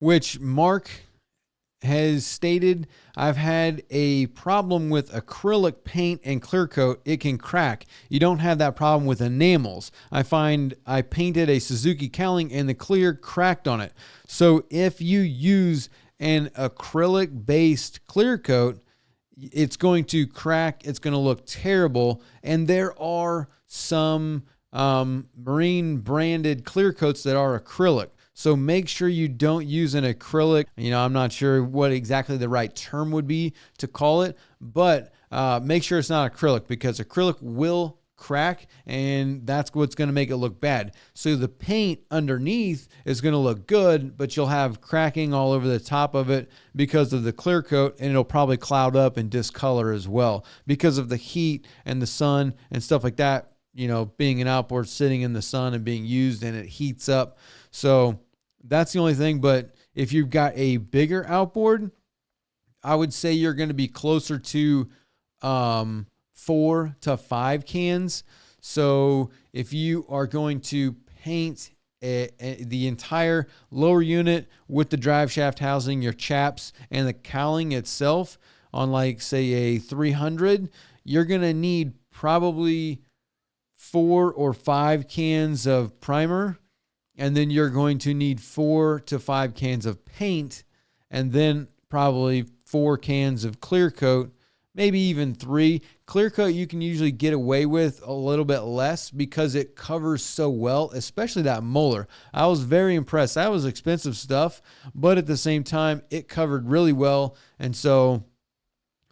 which Mark has stated, I've had a problem with acrylic paint and clear coat. It can crack. You don't have that problem with enamels. I find I painted a Suzuki cowling and the clear cracked on it. So if you use an acrylic based clear coat, it's going to crack. It's going to look terrible. And there are some marine branded clear coats that are acrylic. So make sure you don't use an acrylic. I'm not sure what exactly the right term would be to call it, but make sure it's not acrylic, because acrylic will crack and that's what's going to make it look bad. So the paint underneath is going to look good, but you'll have cracking all over the top of it because of the clear coat, and it'll probably cloud up and discolor as well because of the heat and the sun and stuff like that. Being an outboard sitting in the sun and being used, and it heats up. So that's the only thing. But if you've got a bigger outboard, I would say you're going to be closer to 4 to 5 cans. So if you are going to paint the entire lower unit with the drive shaft housing, your chaps, and the cowling itself on, like, say, a 300, you're going to need probably 4 or 5 cans of primer. And then you're going to need 4 to 5 cans of paint, and then probably 4 cans of clear coat, maybe even 3. Clear coat you can usually get away with a little bit less because it covers so well, especially that molar. I was very impressed. That was expensive stuff, but at the same time, it covered really well. And so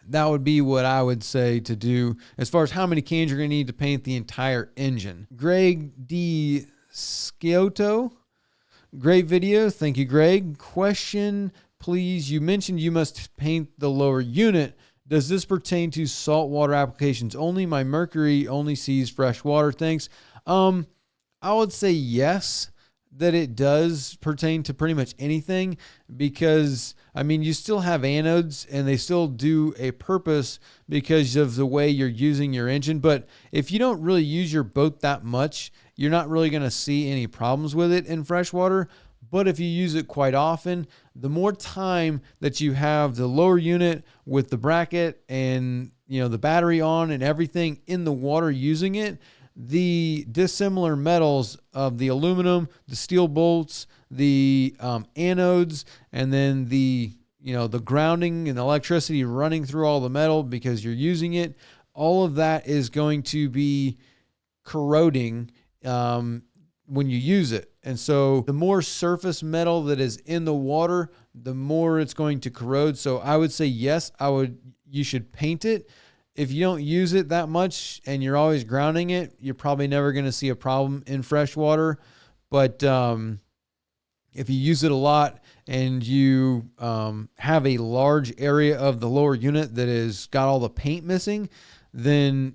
that would be what I would say to do as far as how many cans you're going to need to paint the entire engine. Greg D. Scioto, great video. Thank you, Greg. Question, please. You mentioned you must paint the lower unit. Does this pertain to saltwater applications only? My Mercury only sees fresh water. Thanks. I would say yes, that it does pertain to pretty much anything, because you still have anodes and they still do a purpose because of the way you're using your engine. But if you don't really use your boat that much, you're not really going to see any problems with it in freshwater. But if you use it quite often, the more time that you have the lower unit with the bracket and the battery on and everything in the water using it, the dissimilar metals of the aluminum, the steel bolts, the anodes, and then the grounding and the electricity running through all the metal because you're using it, all of that is going to be corroding when you use it. And so the more surface metal that is in the water, the more it's going to corrode. So I would say yes, you should paint it. If you don't use it that much and you're always grounding it, you're probably never going to see a problem in freshwater. But if you use it a lot and you have a large area of the lower unit that has got all the paint missing, then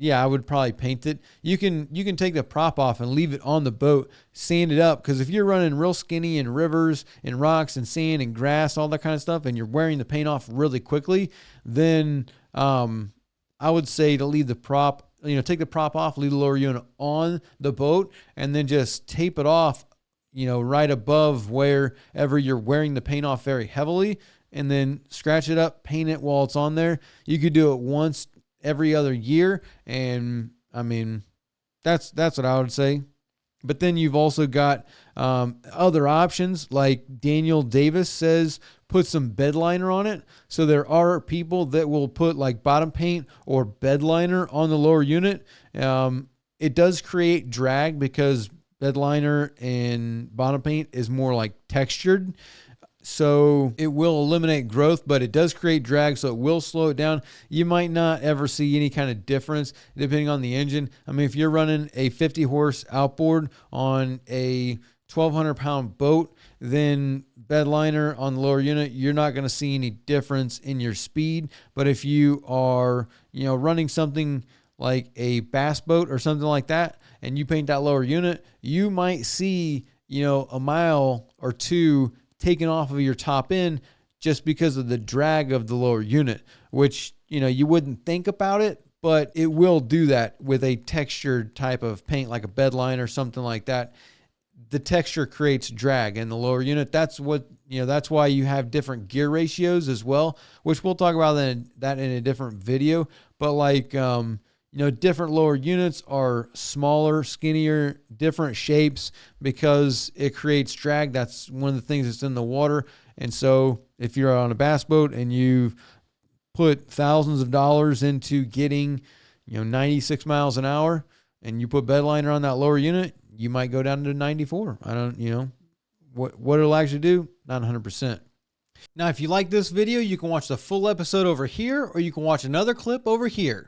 yeah, I would probably paint it. You can take the prop off and leave it on the boat, sand it up. Because if you're running real skinny in rivers and rocks and sand and grass, all that kind of stuff, and you're wearing the paint off really quickly, then I would say to leave the prop, take the prop off, leave the lower unit on the boat, and then just tape it off, right above wherever you're wearing the paint off very heavily, and then scratch it up, paint it while it's on there. You could do it once every other year, and that's what I would say. But then you've also got other options, like Daniel Davis says, put some bed liner on it. So there are people that will put like bottom paint or bed liner on the lower unit. It does create drag because bed liner and bottom paint is more like textured. So it will eliminate growth, but it does create drag, so it will slow it down. You might not ever see any kind of difference depending on the engine. If you're running a 50 horse outboard on a 1,200 pound boat, then bed liner on the lower unit, you're not going to see any difference in your speed. But if you are, running something like a bass boat or something like that, and you paint that lower unit, you might see, a mile or two taken off of your top end just because of the drag of the lower unit, which, you wouldn't think about it, but it will do that with a textured type of paint like a bed line or something like that. the texture creates drag in the lower unit. That's what, that's why you have different gear ratios as well, which we'll talk about that in a different video. But like, different lower units are smaller, skinnier, different shapes because it creates drag. That's one of the things that's in the water. And so if you're on a bass boat and you've put thousands of dollars into getting, 96 miles an hour, and you put bedliner on that lower unit, you might go down to 94. I don't, what it'll actually do, not 100%. Now, if you like this video, you can watch the full episode over here, or you can watch another clip over here.